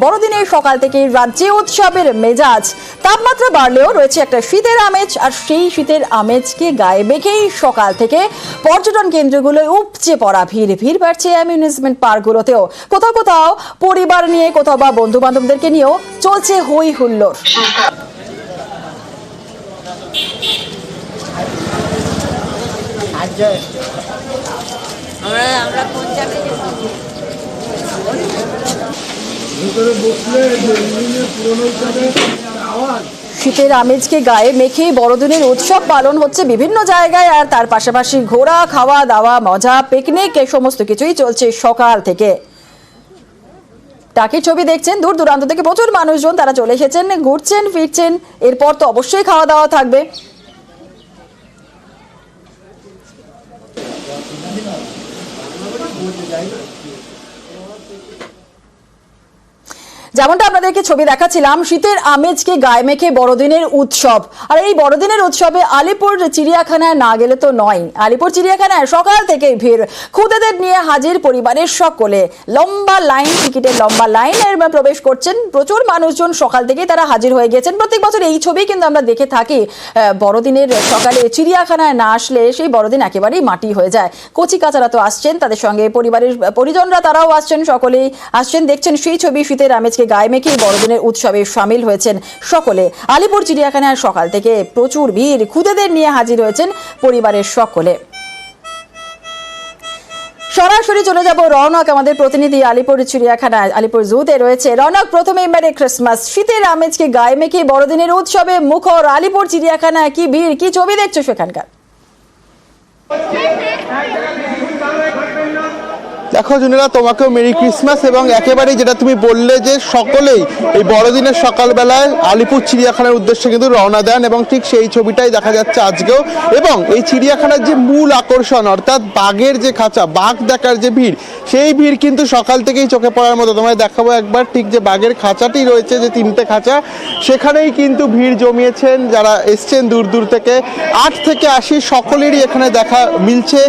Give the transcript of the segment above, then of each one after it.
বড়দিনের সকাল থেকে রাজ্যে উৎসবের মেজাজ। তাপমাত্রা বাড়লেও রয়েছে একটা শীতের আমেজ, আর সেই শীতের আমেজকে গায়ে মেখেই সকাল থেকে পর্যটন কেন্দ্রগুলোয় উপচে পড়া ভিড় বাড়ছে অ্যামিউজমেন্ট পার্কগুলোতেও। কোথাও কোথাও পরিবার নিয়ে, কোথাও বা বন্ধু বান্ধবদেরকে নিয়েও চলছে হই হুল্লোড়। শীতের আমেজকে গায়ে মেখে বড়দিনের উৎসব পালন হচ্ছে বিভিন্ন জায়গায়, আর তার পাশাপাশি ঘোরা, খাওয়া দাওয়া, মজা, পিকনিক এই সমস্ত কিছুই চলছে সকাল থেকে। টাকির ছবি দেখছেন, দূর দূরান্ত থেকে প্রচুর মানুষজন তারা চলে এসেছেন, ঘুরছেন ফিরছেন। এরপর তো অবশ্যই খাওয়া দাওয়া থাকবে। যেমনটা আপনাদেরকে ছবি দেখাচ্ছিলাম, শীতের আমেজকে গায়ে মেখে বড়দিনের উৎসব। আর এই বড়দিনের উৎসবে আলিপুর চিড়িয়াখানায় না গেলে তো নয়। আলিপুর চিড়িয়াখানায় সকাল থেকেই ভিড়, খুদেদের নিয়ে হাজির পরিবারের সকলে। লম্বা লাইন, টিকিটের লম্বা লাইনের প্রবেশ করছেন প্রচুর মানুষজন। সকাল থেকেই তারা হাজির হয়ে গেছেন। প্রত্যেক বছর এই ছবি কিন্তু আমরা দেখে থাকি। বড়দিনের সকালে চিড়িয়াখানায় না আসলে সেই বড়দিন একেবারেই মাটি হয়ে যায়। কচি কাচারা তো আসছেন, তাদের সঙ্গে পরিবারের পরিজনরা তারাও আসছেন, সকলেই আসছেন। দেখছেন সেই ছবি, শীতের আমেজকে গায়ে মেখে বড়দিনের উৎসবে সামিল হয়েছেন সকলে। আলিপুর চিড়িয়াখানায় সকাল থেকে প্রচুর ভিড়, খুদেদের নিয়ে হাজির হয়েছেন পরিবারের সকলে। সরাসরি চলে যাব রৌনক, আমাদের প্রতিনিধি আলিপুর চিড়িয়াখানায়, আলিপুর জুতে রয়েছে। রৌনক, প্রথমেই মেরি ক্রিসমাস। শীতের আমেজকে গায়ে মেখে বড়দিনের উৎসবে মুখর আলিপুর চিড়িয়াখানায়। কি ভিড়, কি ছবি দেখছো সেখানকার? দেখো জুনেরা, তোমাকেও মেরি ক্রিসমাস। এবং একেবারেই যেটা তুমি বললে যে সকলেই এই বড়দিনের সকালবেলায় আলিপুর চিড়িয়াখানার উদ্দেশ্যে কিন্তু রওনা দেন, এবং ঠিক সেই ছবিটাই দেখা যাচ্ছে আজকেও। এবং এই চিড়িয়াখানার যে মূল আকর্ষণ, অর্থাৎ বাঘের যে খাঁচা, বাঘ দেখার যে ভিড়, সেই ভিড় কিন্তু সকাল থেকেই চোখে পড়ার মতো। তোমায় দেখাবো একবার, ঠিক যে বাঘের খাঁচাটি রয়েছে, যে 3টে খাঁচা, সেখানেই কিন্তু ভিড় জমিয়েছেন যারা এসছেন দূর দূর থেকে। 8 থেকে 80 সকলেরই এখানে দেখা মিলছে,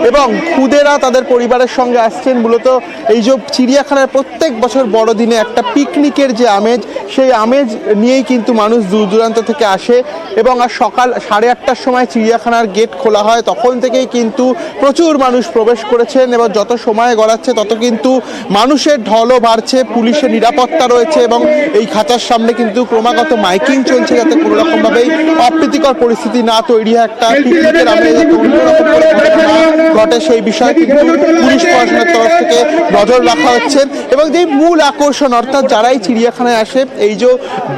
এবং খুদেরা তাদের পরিবারের সঙ্গে আসছেন। মূলত এই যে চিড়িয়াখানার প্রত্যেক বছর বড়দিনে একটা পিকনিকের যে আমেজ, সেই আমেজ নিয়েই কিন্তু মানুষ দূর দূরান্ত থেকে আসে। এবং আর সকাল 8:30টার সময় চিড়িয়াখানার গেট খোলা হয়, তখন থেকেই কিন্তু প্রচুর মানুষ প্রবেশ করেছেন। এবং যত সময় গড়াচ্ছে তত কিন্তু মানুষের ঢলও বাড়ছে, পুলিশের নিরাপত্তা রয়েছে, এবং এই খাঁচার সামনে কিন্তু ক্রমাগত মাইকিং চলছে যাতে কোনো রকমভাবেই অপ্রীতিকর পরিস্থিতি না তৈরি হয়, একটা পিকনিকের আমেজ ঘটে সেই বিষয়ে কিন্তু পুলিশ প্রশাসনের তরফ থেকে নজর রাখা হচ্ছে। এবং যে মূল আকর্ষণ, অর্থাৎ যারাই চিড়িয়াখানায় আসে এই যে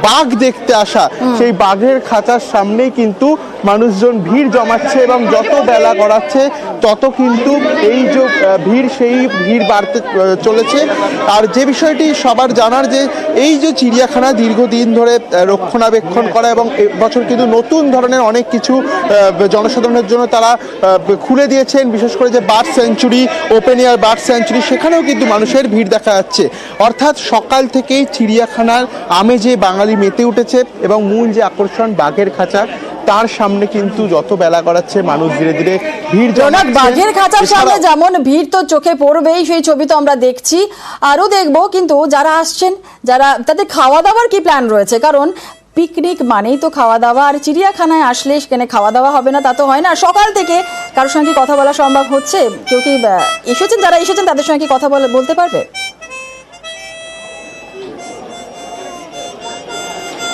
বাঘ দেখতে আসা, সেই বাঘের খাঁচার সামনেই কিন্তু মানুষজন ভিড় জমাচ্ছে, এবং যত বেলা গড়াচ্ছে তত কিন্তু এই যে ভিড়, সেই ভিড় বাড়তে চলেছে। আর যে বিষয়টি সবার জানার, যে এই যে চিড়িয়াখানা দীর্ঘদিন ধরে রক্ষণাবেক্ষণ করা, এবং এবছর কিন্তু নতুন ধরনের অনেক কিছু জনসাধারণের জন্য তারা খুলে দিয়েছেন, বিশেষ করে যে bird sanctuary, open air bird sanctuary, সেখানেও কিন্তু মানুষের ভিড় দেখা যাচ্ছে। অর্থাৎ সকাল থেকেই চিড়িয়াখানার আমেজে বাঙালি মেতে উঠেছে, এবং মূল যে আকর্ষণ বাঘের খাঁচা, তার সামনে কিন্তু যত বেলা গড়াচ্ছে মানুষ ধীরে ধীরে ভিড় জমাচ্ছে। বাঘের খাঁচার সামনে যেমন ভিড় তো চোখে পড়বেই, সেই ছবি তো আমরা দেখছি, আরো দেখবো। কিন্তু যারা আসছেন, যারা তাদের খাওয়া দাওয়ার কি প্ল্যান রয়েছে? কারণ পিকনিক মানেই তো খাওয়া দাওয়া, আর চিড়িয়াখানায় আসলে সেখানে খাওয়া দাওয়া হবে না তা তো হয় না। সকাল থেকে কারোর সঙ্গে কথা বলা সম্ভব হচ্ছে? কেউ কি এসেছেন, যারা এসেছেন তাদের সঙ্গে কি কথা বলতে পারবে?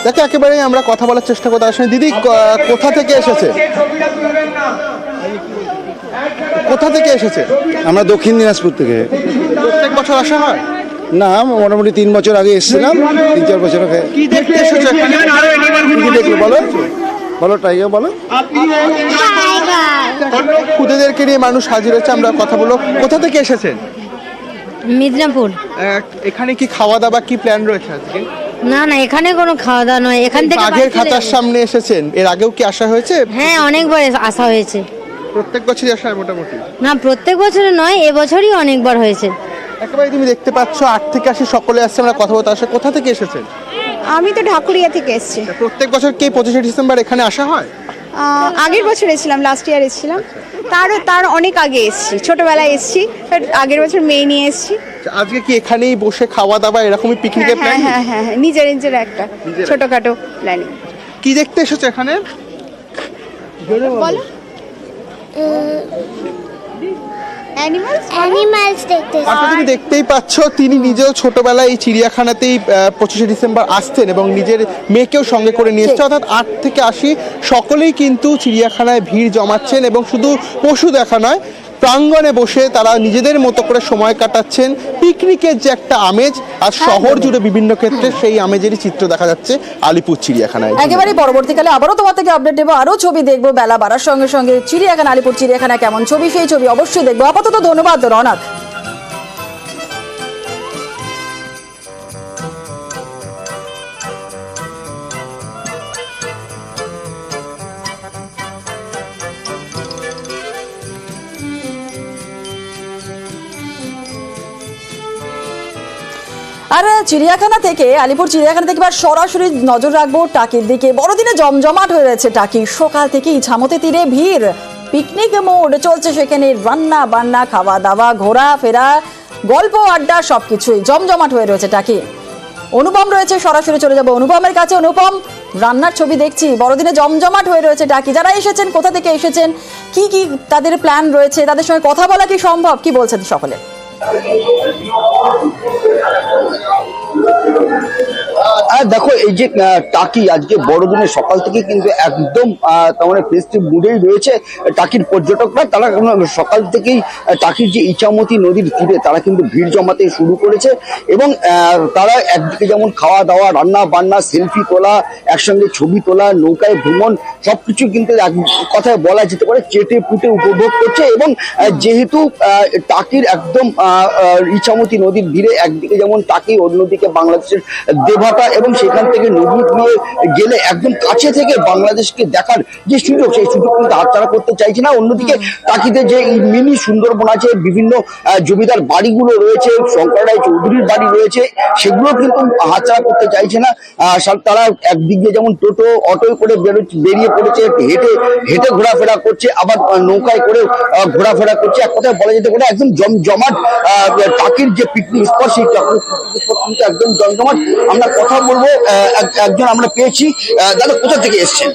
দেখো, একেবারেই আমরা কথা বলার চেষ্টা করতে আসলে। দিদি, কোথা থেকে এসেছে? কোথা থেকে এসেছে? আমরা দক্ষিণ দিনাজপুর থেকে। প্রত্যেক বছর আসা হয়? না, মোটামুটি 3 বছর আগে এসেছিলাম, 3-4 বছর আগে। কি দেখতে এসেছে এখানে? কি দেখলো বলো, বলো টাইগার বলো। খুদেদেরকে নিয়ে মানুষ হাজির হচ্ছে, আমরা কথা বলবো। কোথা থেকে এসেছেন? মিদনাপুর। এখানে কি খাওয়া দাওয়া কি প্ল্যান রয়েছে আজকে? না না, এখানে কোনো খাওয়া দাওয়া নয়, এখান থেকে বাঘের খাঁচার সামনে এসেছেন, এর আগেও কি আসা হয়েছে? হ্যাঁ, অনেকবার আসা হয়েছে। প্রত্যেক বছরই আসা হয় মোটামুটি? না, প্রত্যেক বছরে নয়, এবছরই অনেকবার হয়েছে। একেবারে তুমি দেখতে পাচ্ছ 8 থেকে 80 সকলে আসছে, আমরা কথা বলতে আসে। কোথা থেকে এসেছেন? আমি তো ঢাকুরিয়া থেকে এসেছি। প্রত্যেক বছর কি 25শে ডিসেম্বর এখানে আসা হয়? আগের বছর এসেছিলাম, লাস্ট ইয়ার এসেছিলাম। তার অনেক আগে এসেছি, ছোটবেলায় এসেছি, বাট আগের বছর মেয়ে নিয়ে এসেছি। আজকে কি এখানেই বসে খাওয়া দাওয়া এরকমই পিকনিকের প্ল্যান? হ্যাঁ, নিজের একটা ছোটখাটো প্ল্যানিং। কি দেখতে এসেছো এখানে? বলো। অ্যানিমালস দেখতে আচ্ছা, তুমি দেখতেই পাচ্ছ তিনি নিজেও ছোটবেলায় এই চিড়িয়াখানাতেই 25শে ডিসেম্বর আসতেন এবং নিজের মেয়েকেও সঙ্গে করে নিয়ে এসছে। অর্থাৎ 8 থেকে 80 সকলেই কিন্তু চিড়িয়াখানায় ভিড় জমাচ্ছেন এবং শুধু পশু দেখা নয়, প্রাঙ্গণে বসে তারা নিজেদের মতো করে সময় কাটাচ্ছেন। পিকনিকের যে একটা আমেজ আর শহর জুড়ে বিভিন্ন ক্ষেত্রে সেই আমেজেরই চিত্র দেখা যাচ্ছে আলিপুর চিড়িয়াখানায়। একেবারে পরবর্তীকালে আবারও তোমার থেকে আপডেট দেবো, আরও ছবি দেখবো বেলা বাড়ার সঙ্গে সঙ্গে। চিড়িয়াখানা, আলিপুর চিড়িয়াখানা কেমন ছবি, সেই ছবি অবশ্যই দেখবো। আপাতত ধন্যবাদ রওনাক। আর চিড়িয়াখানা থেকে, আলিপুর চিড়িয়াখানা থেকে এবার সরাসরি নজর রাখবো টাকির দিকে। বড়দিনে জমজমাট হয়ে রয়েছে টাকি। সকাল থেকে ইছামতি তীরে ভিড়, পিকনিক মোড চলছে সেখানে। রান্না বান্না, খাওয়া দাওয়া, ঘোরাফেরা, গল্প আড্ডা সবকিছুই জমজমাট হয়ে রয়েছে টাকি। অনুপম রয়েছে, সরাসরি চলে যাবো অনুপমের কাছে। অনুপম, রান্নার ছবি দেখছি, বড়দিনে জমজমাট হয়ে রয়েছে টাকি। যারা এসেছেন কোথা থেকে এসেছেন, কি কি তাদের প্ল্যান রয়েছে, তাদের সঙ্গে কথা বলা কি সম্ভব, কি বলছেন সকলে? দেখো, এই যে টাকি আজকে বড়দিনের সকাল থেকে কিন্তু একদম তার মানে ফেস্টিভ মুডেই রয়েছে টাকির পর্যটকরা। তারা সকাল থেকেই টাকির যে ইছামতি নদীর তীরে তারা কিন্তু ভিড় জমাতে শুরু করেছে এবং তারা একদিকে যেমন খাওয়া দাওয়া, রান্না বান্না, সেলফি তোলা, একসঙ্গে ছবি তোলা, নৌকায় ভ্রমণ সবকিছু কিন্তু এক কথায় বলা যেতে পারে চেটে পুটে উপভোগ করছে। এবং যেহেতু টাকির একদম ইছামতি নদীর তীরে একদিকে যেমন টাকি, অন্যদিকে বাংলাদেশের দেবহাটা, এবং সেখান থেকে নদী দিয়ে গেলে একদম কাছে থেকে বাংলাদেশকে দেখার যে সুযোগ, সেই সুযোগ কিন্তু হাতছাড়া করতে চাইছে না। অন্যদিকে টাকিতে যে মিনি সুন্দরবন আছে, বিভিন্ন জমিদার বাড়িগুলো রয়েছে, শঙ্কর রায় চৌধুরীর বাড়ি রয়েছে, সেগুলো কিন্তু হাতছাড়া করতে চাইছে না। তারা একদিক দিয়ে যেমন টোটো, অটোয় করে বেরিয়ে পড়েছে, হেঁটে হেঁটে ঘোরাফেরা করছে, আবার নৌকায় করে ঘোরাফেরা করছে। এক কথায় বলা যেতে পারে একদম জমজমাট টাকির যে পিকনিক স্পট, সেই পিকনিক স্পট কিন্তু একদম জমজমাট। আমরা কথা বলবো, একজন আমরা পেয়েছি। দাদা, কোথা থেকে এসছেন?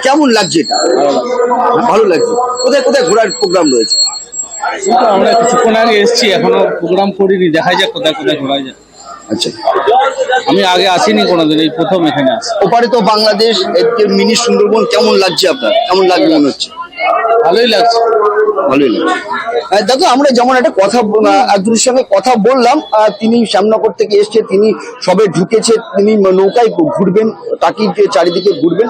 কেমন লাগছে এটা? ভালো লাগছে। কোথায় কোথায় ঘোরার প্রোগ্রাম রয়েছে? আমরা কিছুক্ষণ আগে এসেছি, এখনো প্রোগ্রাম করিনি, দেখা যাক কোথায় কোথায় ঘোরা যায়। আচ্ছা, আমি আগে আসিনি কোনোদিন, এই প্রথম এখানে আসি। ওপারে তো বাংলাদেশ, মিনি সুন্দরবন কেমন লাগছে আপনার? কেমন লাগবে মনে হচ্ছে? ভালোই লাগছে, ভালোই লাগছে। দেখো, আমরা যেমন একটা কথা একজনের সঙ্গে কথা বললাম, তিনি শ্যামনগর থেকে এসছে, তিনি সবে ঢুকেছে, তিনি নৌকায় ঘুরবেন, টাকির যে চারিদিকে ঘুরবেন।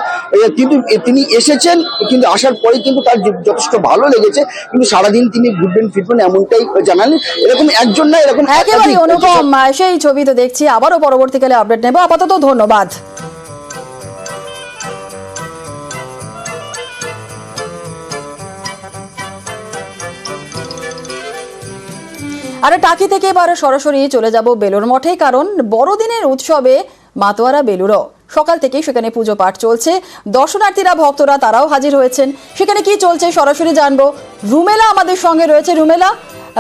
কিন্তু তিনি এসেছেন, কিন্তু আসার পরে কিন্তু তার যথেষ্ট ভালো লেগেছে, কিন্তু সারাদিন তিনি ঘুরবেন ফিরবেন এমনটাই জানালেন। এরকম একজন না, এরকম একেবারে অনুপম, সেই ছবি তো দেখছি। আবারও পরবর্তীকালে আপডেট নেব। আপাতত ধন্যবাদ। আর টাকি থেকে এবার সরাসরি চলে যাব বেলুর মঠে, কারণ বড়দিনের উৎসবে মাতোয়ারা বেলুরও সকাল থেকেই সেখানে পুজো পাঠ চলছে। দর্শনার্থীরা, ভক্তরা তারাও হাজির হয়েছেন। সেখানে কি চলছে সরাসরি জানবো। রুমেলা আমাদের সঙ্গে রয়েছে। রুমেলা,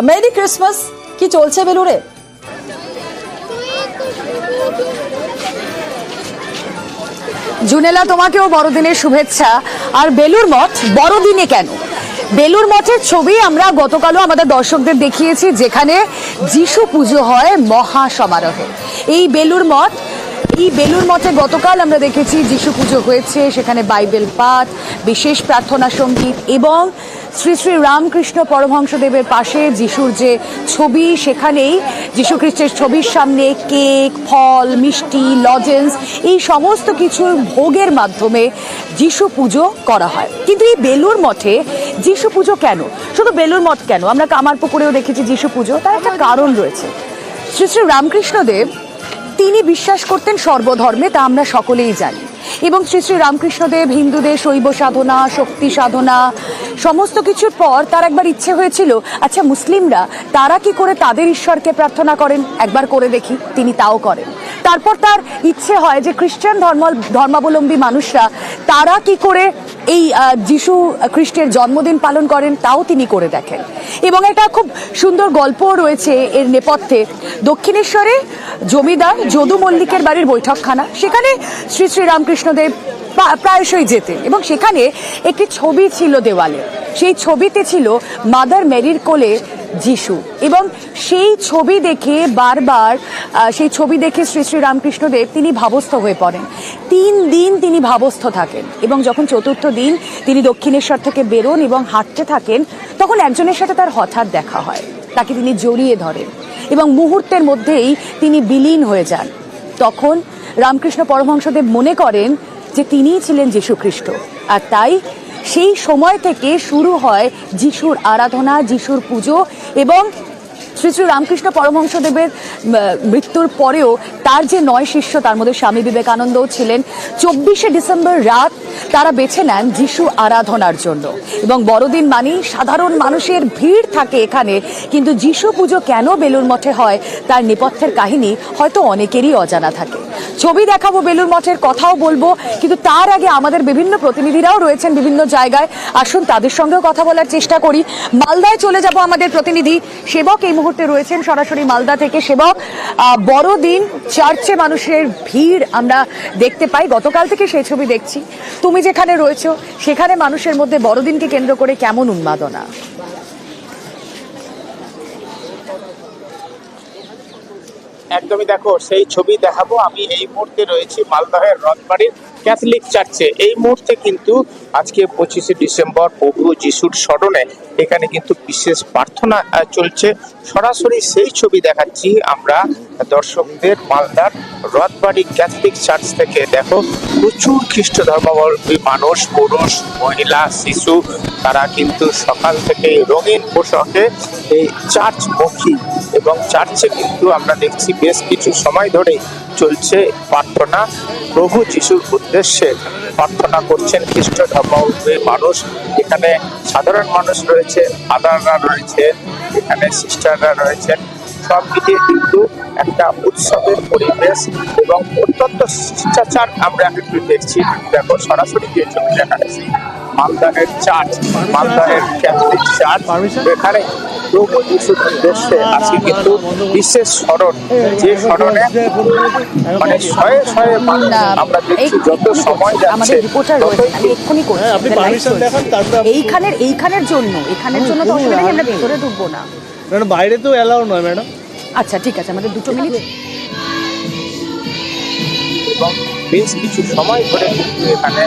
মেরি ক্রিসমাস, কি চলছে বেলুরে? জুনেলা, তোমাকেও বড়দিনের শুভেচ্ছা। আর বেলুর মঠ বড়দিনে কেন? বেলুর মঠের ছবি আমরা গতকালও আমাদের দর্শকদের দেখিয়েছি, যেখানে যিশু পুজো হয় মহা সমারোহে। এই বেলুর মঠে গতকাল আমরা দেখেছি যিশু পুজো হয়েছে, সেখানে বাইবেল পাঠ, বিশেষ প্রার্থনা সঙ্গীত এবং শ্রী শ্রী রামকৃষ্ণ পরমহংসদেবের পাশে যিশুর যে ছবি, সেখানেই যিশু খ্রিস্টের ছবির সামনে কেক, ফল, মিষ্টি, লজেন্স, এই সমস্ত কিছুর ভোগের মাধ্যমে যিশু পুজো করা হয়। কিন্তু এই বেলুর মঠে যিশু পুজো কেন? শুধু বেলুর মঠ কেন, আমরা কামারপুকুরেও দেখেছি যিশু পুজো। তার একটা কারণ রয়েছে। শ্রী শ্রী রামকৃষ্ণদেব তিনি বিশ্বাস করতেন সর্বধর্মে, তা আমরা সকলেই জানি। এবং শ্রী শ্রী রামকৃষ্ণদেব হিন্দুদের শৈব সাধনা, শক্তি সাধনা সমস্ত কিছুর পর তার একবার ইচ্ছে হয়েছিল, আচ্ছা মুসলিমরা তারা কি করে তাদের ঈশ্বরকে প্রার্থনা করেন, একবার করে দেখি। তিনি তাও করেন। তারপর তার ইচ্ছে হয় যে খ্রিস্টান ধর্মাবলম্বী মানুষরা তারা কি করে এই যিশু খ্রিস্টের জন্মদিন পালন করেন তাও তিনি করে দেখেন। এবং একটা খুব সুন্দর গল্প রয়েছে এর নেপথ্যে। দক্ষিণেশ্বরে জমিদার যদু মল্লিকের বাড়ির বৈঠকখানা, সেখানে শ্রী শ্রী রামকৃষ্ণদেব প্রায়শই যেতেন এবং সেখানে একটি ছবি ছিল দেওয়ালে। সেই ছবিতে ছিল মাদার মেরির কোলে যিশু, এবং সেই ছবি দেখে বারবার সেই ছবি দেখে শ্রী শ্রী রামকৃষ্ণদেব তিনি ভাবস্থ হয়ে পড়েন। 3 দিন তিনি ভাবস্থ থাকেন এবং যখন চতুর্থ দিন তিনি দক্ষিণেশ্বর থেকে বেরোন এবং হাঁটতে থাকেন, তখন একজনের সাথে তার হঠাৎ দেখা হয়। তাকে তিনি জড়িয়ে ধরেন এবং মুহূর্তের মধ্যেই তিনি বিলীন হয়ে যান। তখন রামকৃষ্ণ পরমহংসদেব মনে করেন যে তিনিই ছিলেন যীশু খ্রিস্ট, আর তাই সেই সময় থেকে শুরু হয় যিশুর আরাধনা, যিশুর পুজো। এবং শ্রী শ্রী রামকৃষ্ণ পরমহংসদেবের মৃত্যুর পরেও তার যে 9 শিষ্য, তার মধ্যে স্বামী বিবেকানন্দও ছিলেন, 24শে ডিসেম্বর রাত তারা বেছে নেন যিশু আরাধনার জন্য। এবং বড়দিন মানেই সাধারণ মানুষের ভিড় থাকে এখানে, কিন্তু যিশু পুজো কেন বেলুড় মঠে হয় তার নেপথ্যের কাহিনী হয়তো অনেকেরই অজানা থাকে। ছবি দেখাবো, বেলুড় মঠের কথাও বলবো, কিন্তু তার আগে আমাদের বিভিন্ন প্রতিনিধিরাও রয়েছেন বিভিন্ন জায়গায়। আসুন তাদের সঙ্গেও কথা বলার চেষ্টা করি। মালদায় চলে যাব, আমাদের প্রতিনিধি সেবক এই মুহূর্তে রয়েছেন সরাসরি মালদা থেকে। সেবক, বড়দিন চার্চে মানুষের ভিড় আমরা দেখতে পাই, গতকাল থেকে সেই ছবি দেখছি। তুমি যেখানে রয়েছো সেখানে মানুষের মধ্যে বড়দিনকে কেন্দ্র করে কেমন উন্মাদনা? একদমই, দেখো সেই ছবি দেখাবো। আমি এই মুহূর্তে রয়েছি মালদহের রথবাড়ির ক্যাথলিক চার্চে। এই মুহূর্তে কিন্তু আজকে 25শে ডিসেম্বর প্রভু যিশুর স্মরণে এখানে কিন্তু বিশেষ প্রার্থনা চলছে। সরাসরি সেই ছবি দেখাচ্ছি আমরা দর্শকদের মালদার রথবাড়ি ক্যাথলিক চার্চ থেকে। দেখো প্রচুর খ্রিস্ট ধর্মাবলম্বী মানুষ, পুরুষ, মহিলা, শিশু, তারা কিন্তু সকাল থেকে রঙিন পোশাকে এই চার্চ মুখী। এবং চার্চে কিন্তু আমরা দেখছি বেশ কিছু সময় ধরে চলছে প্রার্থনা। প্রভু যিশুর উদ্দেশ্যে প্রার্থনা করছেন খ্রিস্ট ধর্মাবলম্বী মানুষ। এখানে সাধারণ মানুষ রয়েছে, ফাদাররা রয়েছে, এখানে সিস্টাররা রয়েছেন। সব মিলিয়ে কিন্তু একটা উৎসবের পরিবেশ এবং অত্যন্ত শিষ্টাচার আমরা একটু দেখছি। দেখো সরাসরি যে ছবি দেখা যাচ্ছে মালদাহের চার্চ, মালদাহের ক্যাথলিক চার্চ। এখানে প্রভু যিশুর উদ্দেশ্যে আজকে কিন্তু বিশেষ স্মরণ, যে স্মরণে মানে শয়ে শয়ে মানুষ আমরা দেখছি যত সময় যাচ্ছে। আমাদের রিপোর্টার রয়েছে, আমি এক্ষুনি করছি। এইখানের জন্য তো অসুবিধা নেই, আমরা ভেতরে ঢুকবো না। ম্যাডাম বাইরে তো অ্যালাউ নয় ম্যাডাম। আচ্ছা ঠিক আছে, আমাদের 2 মিনিট। এবং বেশ কিছু সময় ধরে কিন্তু এখানে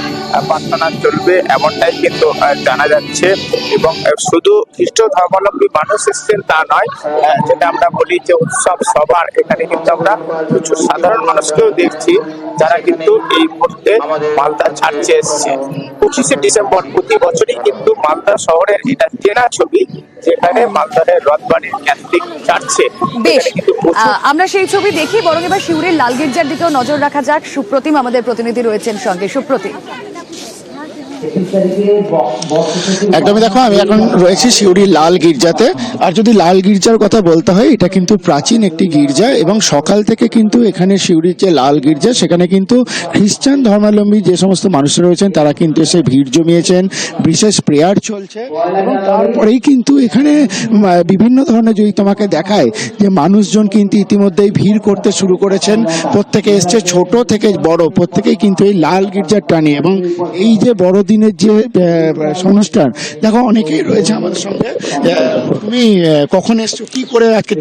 প্রার্থনা চলবে এমনটাই কিন্তু জানা যাচ্ছে। এবং শুধু খ্রিস্ট ধর্মাবলম্বী মানুষ এসছেন তা নয়, যেটা আমরা বলি যে উৎসব সবার, এখানে কিন্তু আমরা প্রচুর সাধারণ মানুষকেও দেখছি যারা কিন্তু এই মুহূর্তে মালদা চার্চে এসছে। 25শে ডিসেম্বর প্রতি বছরই কিন্তু মালদা শহরের এটা চেনা ছবি, যেখানে মালদার রথবাড়ির ক্যাথলিক চার্চে। বেশ, আমরা সেই ছবি দেখি। বরং এবার শিউরের লাল গির্জার দিকেও নজর রাখা যাক। সুপ্রতিম আমাদের প্রতিনিধি রয়েছেন সঙ্গে। সুপ্রতিম, একদমই, দেখো আমি এখন রয়েছি সিউড়ির লাল গির্জাতে। আর যদি লাল গির্জার কথা বলতে হয়, এটা কিন্তু প্রাচীন একটি গির্জা এবং সকাল থেকে কিন্তু এখানে সিউড়ির যে লাল গির্জা সেখানে কিন্তু খ্রিস্টান ধর্মাবলম্বী যে সমস্ত মানুষরা রয়েছেন তারা কিন্তু এসে ভিড় জমিয়েছেন, বিশেষ প্রেয়ার চলছে। এবং তারপরেই কিন্তু এখানে বিভিন্ন ধরনের, যদি তোমাকে দেখায় যে মানুষজন কিন্তু ইতিমধ্যেই ভিড় করতে শুরু করেছেন। প্রত্যেকে এসছে, ছোট থেকে বড় প্রত্যেকেই কিন্তু এই লাল গির্জার টানে। এবং এই যে বড়দিনের যে অনুষ্ঠান, দেখো অনেকেই রয়েছে আমাদের সঙ্গে। তুমি কখন এসছো, কি করে আজকে?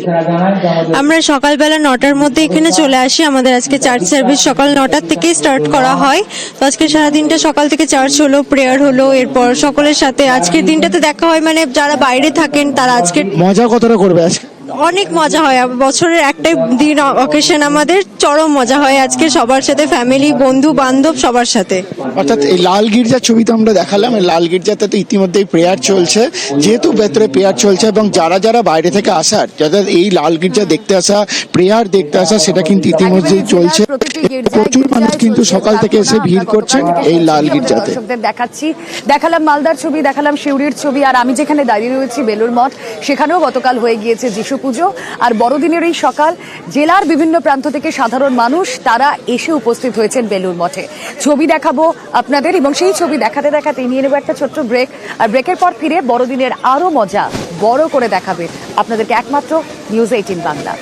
আমরা সকালবেলা 9টার মধ্যে এখানে চলে আসি। আমাদের আজকে চার্চ সার্ভিস সকাল 9টার থেকে স্টার্ট করা হয়। তো আজকে সারাদিনটা সকাল থেকে চার্চ হলো, প্রেয়ার হলো, এরপর সকলের সাথে আজকের দিনটাতে দেখা হয়। মানে যারা বাইরে থাকেন তারা আজকে মজা কতটা করবে আজকে? অনেক মজা হয়। বছরের একটাই দিন অকেশন, আমাদের চরম মজা হয় আজকে সবার সাথে, ফ্যামিলি, বন্ধু বান্ধব সবার সাথে। অর্থাৎ এই লাল গির্জার ছবি তো আমরা দেখালাম, এই লাল গির্জাতে তো ইতিমধ্যেই প্রেয়ার চলছে। যেহেতু ভেতরে প্রেয়ার চলছে এবং যারা যারা বাইরে থেকে আসার, যাদের এই লাল গির্জা দেখতে আসা, প্রেয়ার দেখতে আসা, সেটা কিন্তু ইতিমধ্যেই চলছে। প্রচুর মানুষ কিন্তু সকাল থেকে এসে ভিড় করছেন এই লাল গির্জাতে। দেখালাম মালদার ছবি, দেখালাম শিউরির ছবি, আর আমি যেখানে দাঁড়িয়ে রয়েছি বেলুড় মঠ, সেখানেও গতকাল হয়ে গিয়েছে যিশু টুসু পুজো আর বড়দিনের এই সকাল জেলার বিভিন্ন প্রান্ত থেকে সাধারণ মানুষ তারা এসে উপস্থিত হয়েছেন বেলুড় মঠে। ছবি দেখাবো আপনাদের এবং সেই ছবি দেখাতে দেখাতে নিয়ে নেবো একটা ছোট্ট ব্রেক। আর ব্রেকের পর ফিরে বড়দিনের আরো মজা বড় করে দেখাবে আপনাদেরকে একমাত্র নিউজ 18 বাংলা।